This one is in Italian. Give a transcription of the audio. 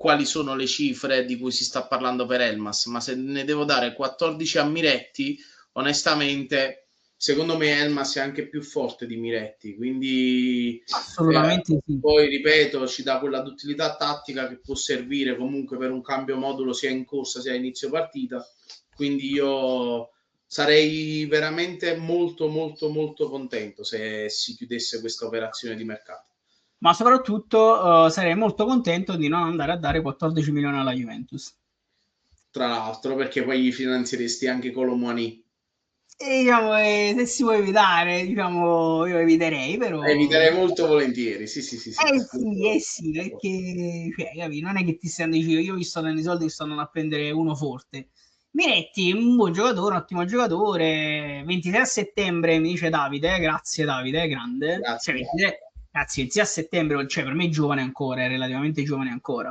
quali sono le cifre di cui si sta parlando per Elmas, ma se ne devo dare 14 a Miretti, onestamente, secondo me Elmas è anche più forte di Miretti, quindi Assolutamente sì. poi ripeto, ci dà quella duttilità tattica che può servire comunque per un cambio modulo sia in corsa sia a inizio partita, quindi io sarei veramente molto molto molto contento se si chiudesse questa operazione di mercato. Ma soprattutto sarei molto contento di non andare a dare 14 milioni alla Juventus. Tra l'altro, perché poi gli finanzieresti anche Colomwani. E diciamo, se si può evitare, diciamo, io eviterei, però... Eviterei molto volentieri, sì, sì, sì, sì. sì, perché, cioè, capi, non è che ti stanno dicendo, io vi sto dando i soldi, vi sto andando a prendere uno forte. Miretti, un buon giocatore, un ottimo giocatore. 26 a settembre, mi dice Davide, grazie Davide, grande. Cioè, Grazie. 23, grazie, 26 a settembre, cioè per me è giovane ancora, è relativamente giovane ancora.